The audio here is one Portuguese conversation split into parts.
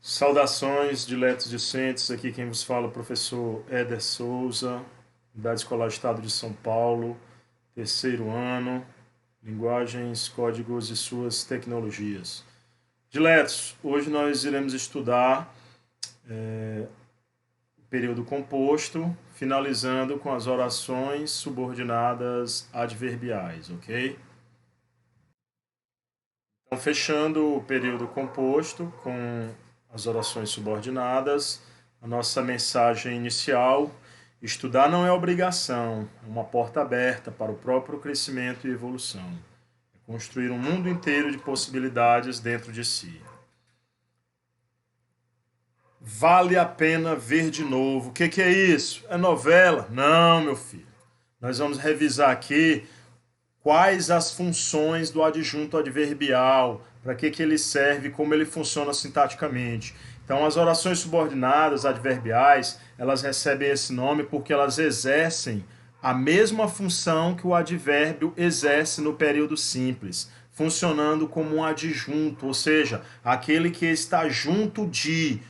Saudações, diletos discentes, aqui quem vos fala é o professor Éder Souza, Unidade Escolar do Estado de São Paulo, terceiro ano, linguagens, códigos e suas tecnologias. Diletos, hoje nós iremos estudar o período composto, finalizando com as orações subordinadas adverbiais, ok? Então, fechando o período composto com as orações subordinadas, a nossa mensagem inicial: estudar não é obrigação, é uma porta aberta para o próprio crescimento e evolução. É construir um mundo inteiro de possibilidades dentro de si. Vale a pena ver de novo. O que é isso? É novela? Não, meu filho. Nós vamos revisar aqui quais as funções do adjunto adverbial, para que ele serve, como ele funciona sintaticamente. Então, as orações subordinadas adverbiais, elas recebem esse nome porque elas exercem a mesma função que o advérbio exerce no período simples, funcionando como um adjunto, ou seja, aquele que está junto de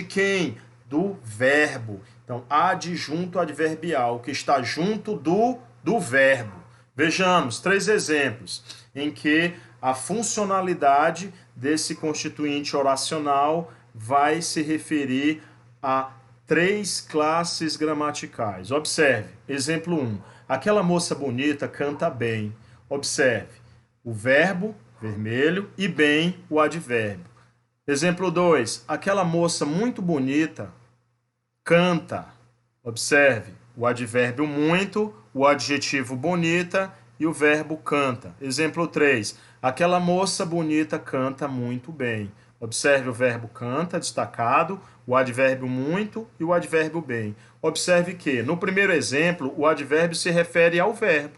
quem? Do verbo. Então, adjunto adverbial, que está junto do verbo. Vejamos três exemplos em que a funcionalidade desse constituinte oracional vai se referir a três classes gramaticais. Observe, exemplo 1. Aquela moça bonita canta bem. Observe, o verbo, vermelho, e bem, o advérbio. Exemplo 2. Aquela moça muito bonita canta. Observe, o advérbio muito, o adjetivo bonita e o verbo canta. Exemplo 3. Aquela moça bonita canta muito bem. Observe o verbo canta, destacado, o advérbio muito e o advérbio bem. Observe que, no primeiro exemplo, o advérbio se refere ao verbo.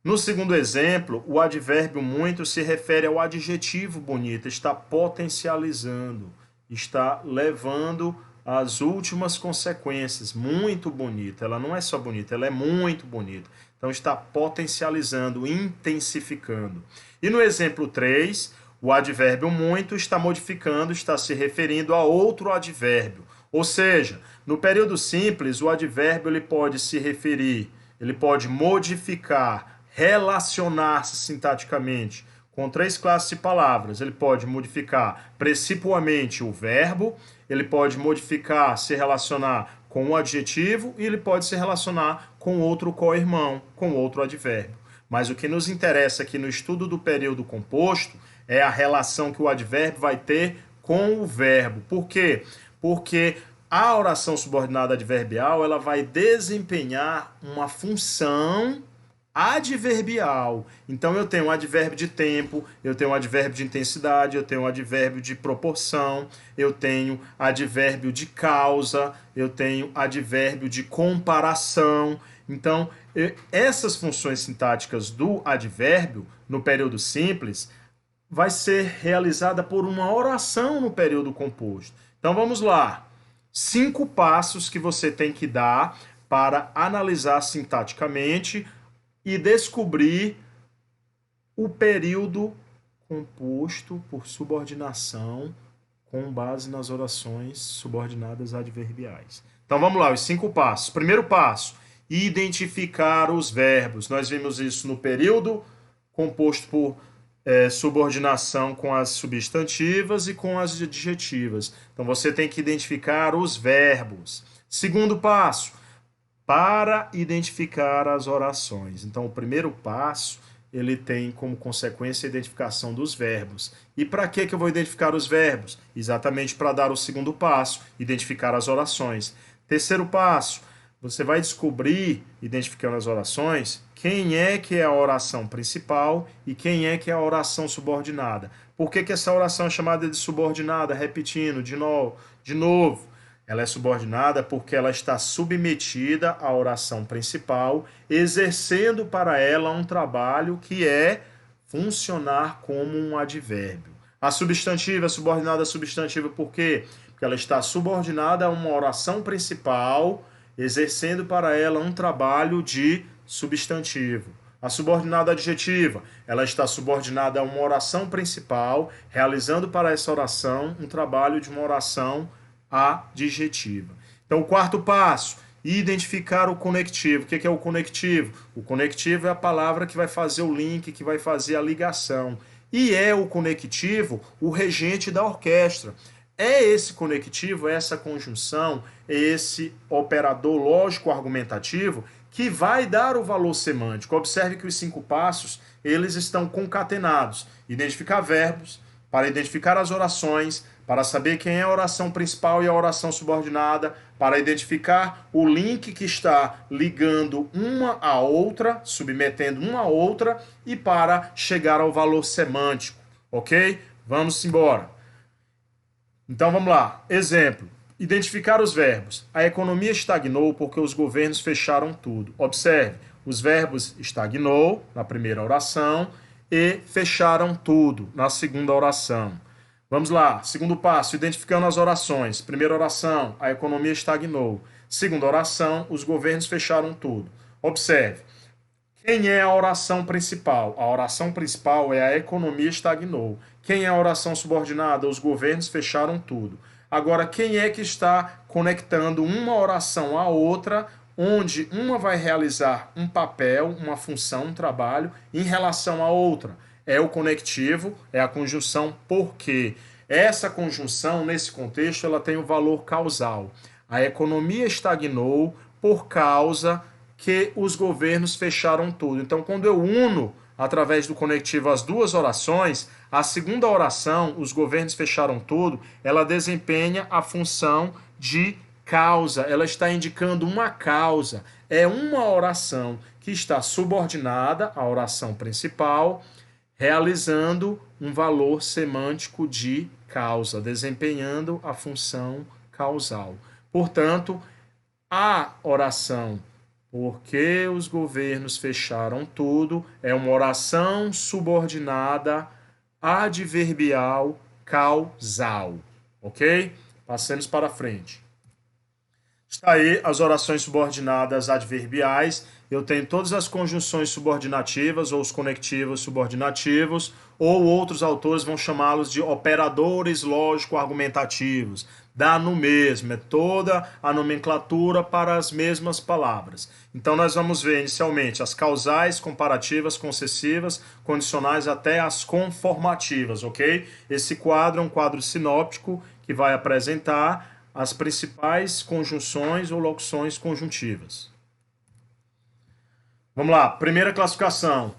No segundo exemplo, o advérbio muito se refere ao adjetivo bonita, está potencializando, está levando às últimas consequências. Muito bonita, ela não é só bonita, ela é muito bonita. Então está potencializando, intensificando. E no exemplo 3, o advérbio muito está modificando, está se referindo a outro advérbio. Ou seja, no período simples, o advérbio ele pode se referir, ele pode modificar, relacionar-se sintaticamente com três classes de palavras. Ele pode modificar precipuamente o verbo, ele pode modificar, se relacionar com o adjetivo e ele pode se relacionar com outro co-irmão, com outro advérbio. Mas o que nos interessa aqui no estudo do período composto é a relação que o advérbio vai ter com o verbo. Por quê? Porque a oração subordinada adverbial ela vai desempenhar uma função adverbial. Então eu tenho um advérbio de tempo, eu tenho um advérbio de intensidade, eu tenho um advérbio de proporção, eu tenho advérbio de causa, eu tenho advérbio de comparação. Então, essas funções sintáticas do advérbio no período simples vai ser realizada por uma oração no período composto. Então vamos lá. 5 passos que você tem que dar para analisar sintaticamente e descobrir o período composto por subordinação com base nas orações subordinadas adverbiais. Então vamos lá, os 5 passos. Primeiro passo, identificar os verbos. Nós vimos isso no período composto por subordinação com as substantivas e com as adjetivas. Então você tem que identificar os verbos. Segundo passo, para identificar as orações. Então, o primeiro passo, ele tem como consequência a identificação dos verbos. E para que eu vou identificar os verbos? Exatamente para dar o segundo passo, identificar as orações. Terceiro passo, você vai descobrir, identificando as orações, quem é que é a oração principal e quem é que é a oração subordinada. Por que essa oração é chamada de subordinada? Repetindo, de novo. Ela é subordinada porque ela está submetida à oração principal, exercendo para ela um trabalho que é funcionar como um advérbio. A substantiva é subordinada à substantiva por quê? Porque ela está subordinada a uma oração principal, exercendo para ela um trabalho de substantivo. A subordinada adjetiva, ela está subordinada a uma oração principal, realizando para essa oração um trabalho de uma oração adjetiva. Então, o quarto passo, identificar o conectivo. O que é o conectivo? O conectivo é a palavra que vai fazer o link, que vai fazer a ligação. E é o conectivo o regente da orquestra. É esse conectivo, essa conjunção, esse operador lógico-argumentativo que vai dar o valor semântico. Observe que os 5 passos, eles estão concatenados. Identificar verbos, para identificar as orações, para saber quem é a oração principal e a oração subordinada, para identificar o link que está ligando uma a outra, submetendo uma a outra, e para chegar ao valor semântico, ok? Vamos embora. Então vamos lá. Exemplo. Identificar os verbos. A economia estagnou porque os governos fecharam tudo. Observe, os verbos estagnou na primeira oração e fecharam tudo na segunda oração. Vamos lá, segundo passo, identificando as orações. Primeira oração, a economia estagnou. Segunda oração, os governos fecharam tudo. Observe, quem é a oração principal? A oração principal é a economia estagnou. Quem é a oração subordinada? Os governos fecharam tudo. Agora, quem é que está conectando uma oração à outra, onde uma vai realizar um papel, uma função, um trabalho, em relação à outra? É o conectivo, é a conjunção porque. Essa conjunção, nesse contexto, ela tem o valor causal. A economia estagnou por causa que os governos fecharam tudo. Então, quando eu uno, através do conectivo, as duas orações, a segunda oração, os governos fecharam tudo, ela desempenha a função de causa. Ela está indicando uma causa. É uma oração que está subordinada à oração principal, realizando um valor semântico de causa, desempenhando a função causal. Portanto, a oração porque os governos fecharam tudo é uma oração subordinada adverbial causal, ok? Passemos para frente. Está aí as orações subordinadas adverbiais. Eu tenho todas as conjunções subordinativas ou os conectivos subordinativos, ou outros autores vão chamá-los de operadores lógico-argumentativos. Dá no mesmo, é toda a nomenclatura para as mesmas palavras. Então nós vamos ver inicialmente as causais, comparativas, concessivas, condicionais até as conformativas, ok? Esse quadro é um quadro sinóptico que vai apresentar as principais conjunções ou locuções conjuntivas. Vamos lá, primeira classificação,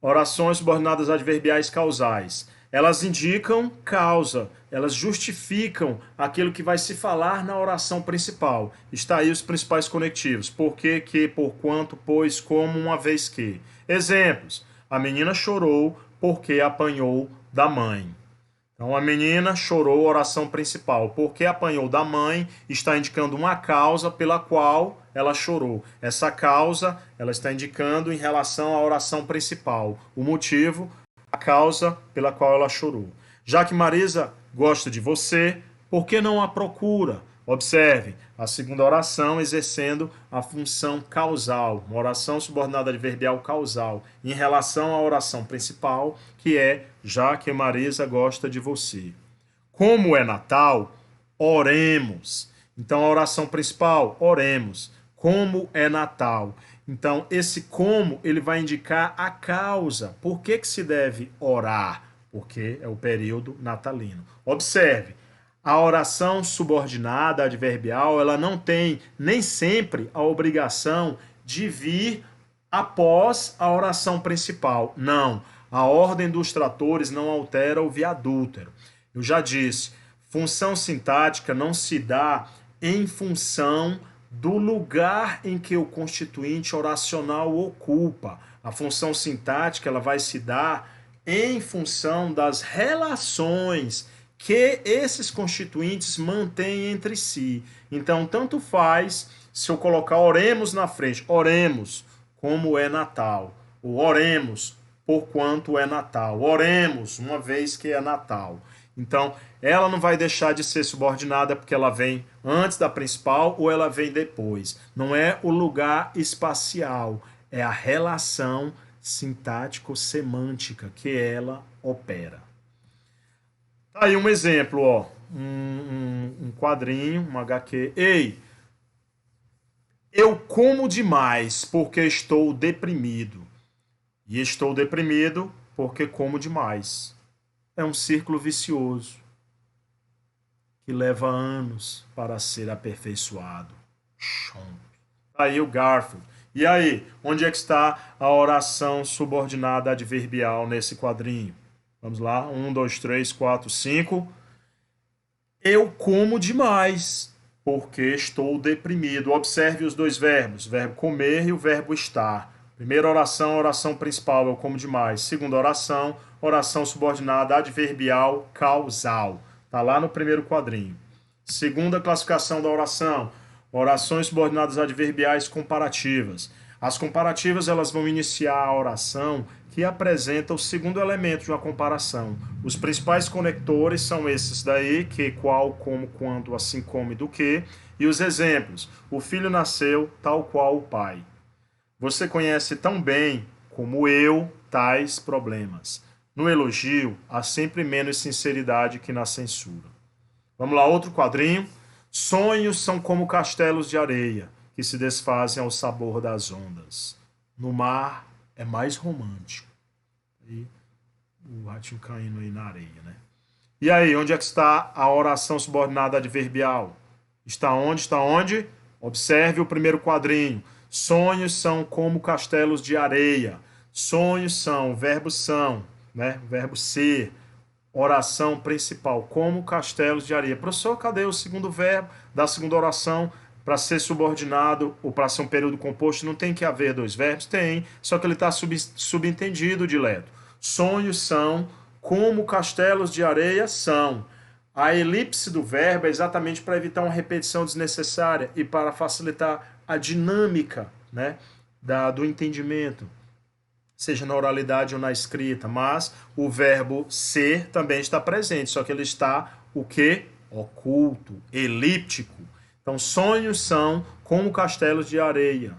orações subordinadas adverbiais causais. Elas indicam causa, elas justificam aquilo que vai se falar na oração principal. Está aí os principais conectivos, por que, por quanto, pois, como, uma vez que. Exemplos, a menina chorou porque apanhou da mãe. Então, a menina chorou, oração principal. Porque apanhou da mãe, está indicando uma causa pela qual ela chorou. Essa causa, ela está indicando em relação à oração principal. O motivo, a causa pela qual ela chorou. Já que Marisa gosta de você, por que não a procura? Observe, a segunda oração exercendo a função causal, uma oração subordinada adverbial causal, em relação à oração principal, que é já que Marisa gosta de você. Como é Natal, oremos. Então, a oração principal, oremos. Como é Natal. Então, esse como, ele vai indicar a causa. Por que se deve orar? Porque é o período natalino. Observe, a oração subordinada adverbial, ela não tem nem sempre a obrigação de vir após a oração principal. Não, a ordem dos tratores não altera o viadútero. Eu já disse, função sintática não se dá em função do lugar em que o constituinte oracional ocupa. A função sintática ela vai se dar em função das relações que esses constituintes mantêm entre si. Então, tanto faz se eu colocar oremos na frente, oremos como é Natal, ou oremos porquanto é Natal, oremos uma vez que é Natal. Então, ela não vai deixar de ser subordinada porque ela vem antes da principal ou ela vem depois. Não é o lugar espacial, é a relação sintático-semântica que ela opera. Tá aí um exemplo, ó, um quadrinho, um HQ. Ei, eu como demais porque estou deprimido. E estou deprimido porque como demais. É um círculo vicioso que leva anos para ser aperfeiçoado. Chomp. Aí o Garfield. E aí, onde é que está a oração subordinada adverbial nesse quadrinho? Vamos lá, 1, 2, 3, 4, 5. Eu como demais porque estou deprimido. Observe os dois verbos, o verbo comer e o verbo estar. Primeira oração, oração principal, eu como demais. Segunda oração, oração subordinada adverbial causal. Está lá no primeiro quadrinho. Segunda classificação da oração, orações subordinadas adverbiais comparativas. As comparativas elas vão iniciar a oração que apresenta o segundo elemento de uma comparação. Os principais conectores são esses daí, que, qual, como, quando, assim como e do que. E os exemplos. O filho nasceu tal qual o pai. Você conhece tão bem como eu tais problemas. No elogio, há sempre menos sinceridade que na censura. Vamos lá, outro quadrinho. Sonhos são como castelos de areia, que se desfazem ao sabor das ondas. No mar é mais romântico. E o ratinho caindo aí na areia, né? E aí, onde é que está a oração subordinada adverbial? Está onde? Está onde? Observe o primeiro quadrinho. Sonhos são como castelos de areia. Sonhos são, o verbo são, né? O verbo ser. Oração principal, como castelos de areia. Professor, cadê o segundo verbo da segunda oração? Para ser subordinado ou para ser um período composto, não tem que haver dois verbos? Tem, só que ele está subentendido, dileto. Sonhos são como castelos de areia são. A elipse do verbo é exatamente para evitar uma repetição desnecessária e para facilitar a dinâmica, né, do entendimento, seja na oralidade ou na escrita, mas o verbo ser também está presente, só que ele está o quê? Oculto, elíptico. Então, sonhos são como castelos de areia.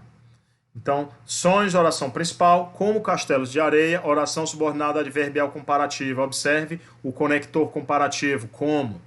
Então, sonhos, oração principal, como castelos de areia, oração subordinada adverbial comparativa. Observe o conector comparativo, como.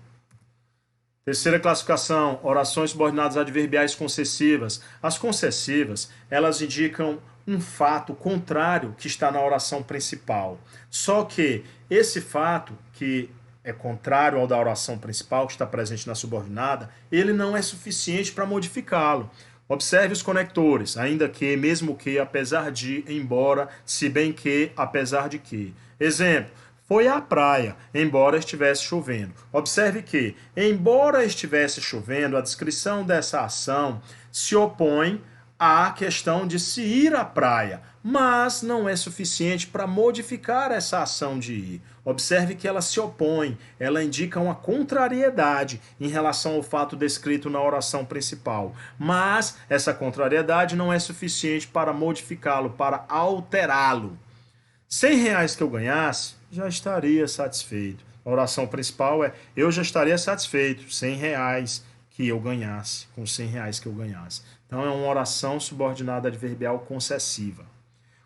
Terceira classificação, orações subordinadas adverbiais concessivas. As concessivas, elas indicam um fato contrário que está na oração principal. Só que esse fato, que é contrário ao da oração principal, que está presente na subordinada, ele não é suficiente para modificá-lo. Observe os conectores, ainda que, mesmo que, apesar de, embora, se bem que, apesar de que. Exemplo, foi à praia, embora estivesse chovendo. Observe que, embora estivesse chovendo, a descrição dessa ação se opõe à questão de se ir à praia, mas não é suficiente para modificar essa ação de ir. Observe que ela se opõe, ela indica uma contrariedade em relação ao fato descrito na oração principal. Mas essa contrariedade não é suficiente para modificá-lo, para alterá-lo. R$ 100 que eu ganhasse, já estaria satisfeito. A oração principal é: eu já estaria satisfeito, R$ 100 que eu ganhasse, com R$ 100 que eu ganhasse. Então é uma oração subordinada adverbial concessiva.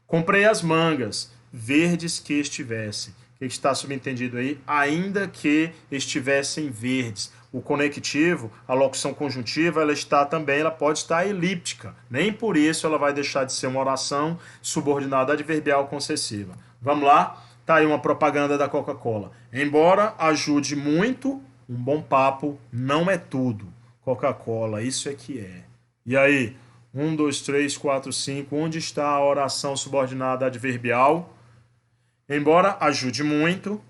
Comprei as mangas, verdes que estivessem. O que está subentendido aí? Ainda que estivessem verdes. O conectivo, a locução conjuntiva, ela pode estar elíptica. Nem por isso ela vai deixar de ser uma oração subordinada adverbial concessiva. Vamos lá? Tá aí uma propaganda da Coca-Cola. Embora ajude muito, um bom papo não é tudo. Coca-Cola, isso é que é. E aí? 1, 2, 3, 4, 5. Onde está a oração subordinada adverbial? Embora ajude muito,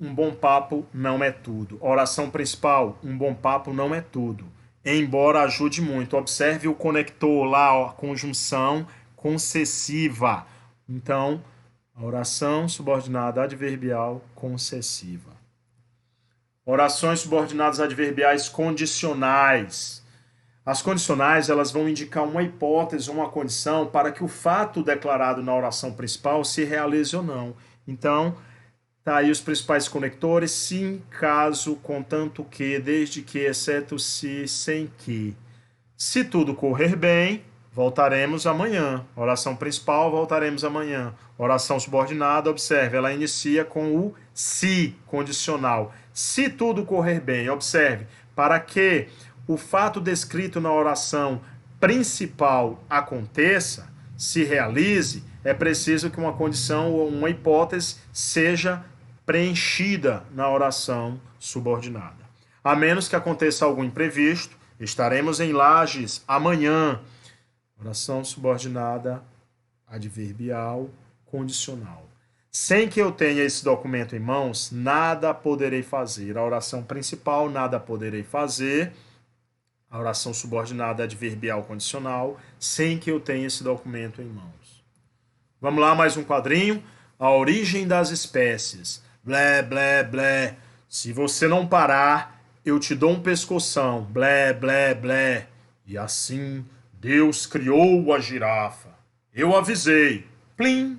um bom papo não é tudo. Oração principal, um bom papo não é tudo. Embora ajude muito. Observe o conector lá, ó, a conjunção concessiva. Então, a oração subordinada adverbial concessiva. Orações subordinadas adverbiais condicionais. As condicionais elas vão indicar uma hipótese ou uma condição para que o fato declarado na oração principal se realize ou não. Então, tá aí os principais conectores: sim, caso, contanto que, desde que, exceto se, sem que. Se tudo correr bem, voltaremos amanhã. Oração principal, voltaremos amanhã. Oração subordinada, observe, ela inicia com o se condicional. Se tudo correr bem, observe, para que o fato descrito na oração principal aconteça, se realize, é preciso que uma condição ou uma hipótese seja preenchida na oração subordinada. A menos que aconteça algum imprevisto, estaremos em Lages amanhã. Oração subordinada, adverbial, condicional. Sem que eu tenha esse documento em mãos, nada poderei fazer. A oração principal, nada poderei fazer. A oração subordinada, adverbial, condicional, sem que eu tenha esse documento em mãos. Vamos lá, mais um quadrinho. A origem das espécies. Blé, blé, blé. Se você não parar, eu te dou um pescoção. Blé, blé, blé. E assim Deus criou a girafa. Eu avisei. Plim.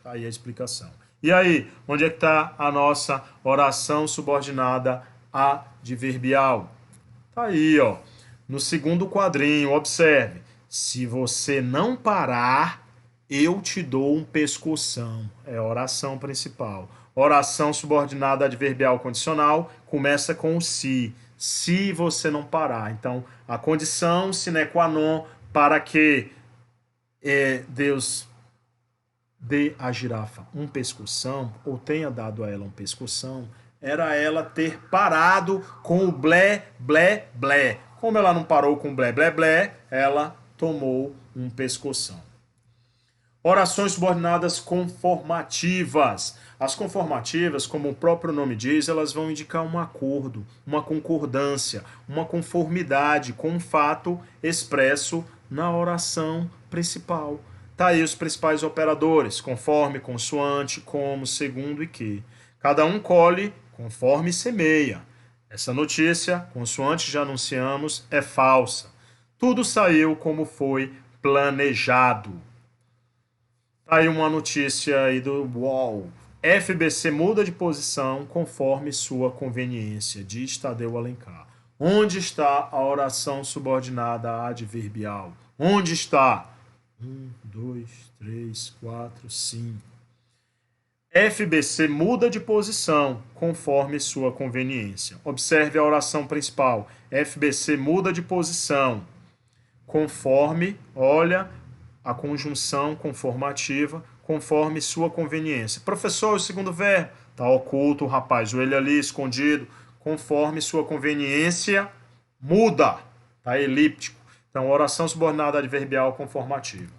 Aí a explicação. E aí, onde é que está a nossa oração subordinada adverbial? Tá aí, ó. No segundo quadrinho, observe. Se você não parar, eu te dou um pescoção. É a oração principal. Oração subordinada adverbial condicional começa com o se. Se você não parar. Então, a condição sine qua non para que Deus dê à girafa um pescoção, ou tenha dado a ela um pescoção, era ela ter parado com o blé, blé, blé. Como ela não parou com blé, blé, blé, ela tomou um pescoção. Orações subordinadas conformativas. As conformativas, como o próprio nome diz, elas vão indicar um acordo, uma concordância, uma conformidade com um fato expresso na oração principal. Tá aí os principais operadores, conforme, consoante, como, segundo e que. Cada um colhe conforme semeia. Essa notícia, consoante já anunciamos, é falsa. Tudo saiu como foi planejado. Tá aí uma notícia aí do UOL. FBC muda de posição conforme sua conveniência, diz Tadeu Alencar. Onde está a oração subordinada adverbial? Onde está? 1, 2, 3, 4, 5. FBC muda de posição conforme sua conveniência. Observe a oração principal. FBC muda de posição conforme, olha, a conjunção conformativa, conforme sua conveniência. Professor, o segundo verbo está oculto, rapaz, o ele ali escondido, conforme sua conveniência, muda, está elíptico. Então, oração subordinada adverbial conformativa.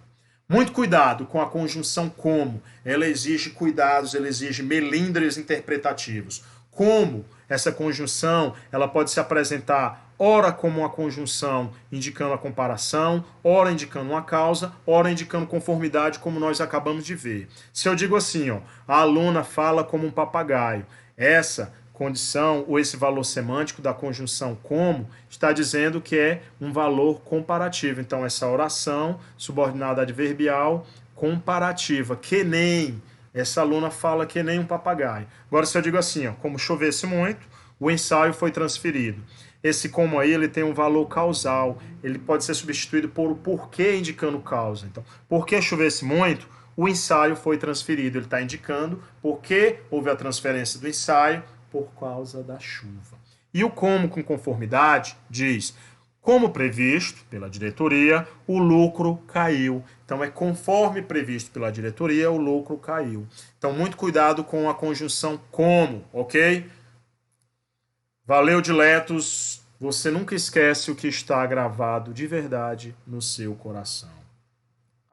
Muito cuidado com a conjunção como. Ela exige cuidados, ela exige melindres interpretativos. Como essa conjunção, ela pode se apresentar ora como uma conjunção indicando a comparação, ora indicando uma causa, ora indicando conformidade, como nós acabamos de ver. Se eu digo assim, ó, a aluna fala como um papagaio, essa condição ou esse valor semântico da conjunção como está dizendo que é um valor comparativo. Então, essa oração subordinada adverbial comparativa, que nem essa aluna fala que nem um papagaio. Agora, se eu digo assim, ó, como chovesse muito, o ensaio foi transferido. Esse como aí, ele tem um valor causal, ele pode ser substituído por o porquê indicando causa. Então, porque chovesse muito, o ensaio foi transferido. Ele está indicando porque houve a transferência do ensaio por causa da chuva. E o como com conformidade diz, como previsto pela diretoria, o lucro caiu. Então, é conforme previsto pela diretoria, o lucro caiu. Então, muito cuidado com a conjunção como, ok? Valeu, diletos. Você nunca esquece o que está gravado de verdade no seu coração.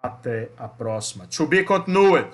Até a próxima. To be continued.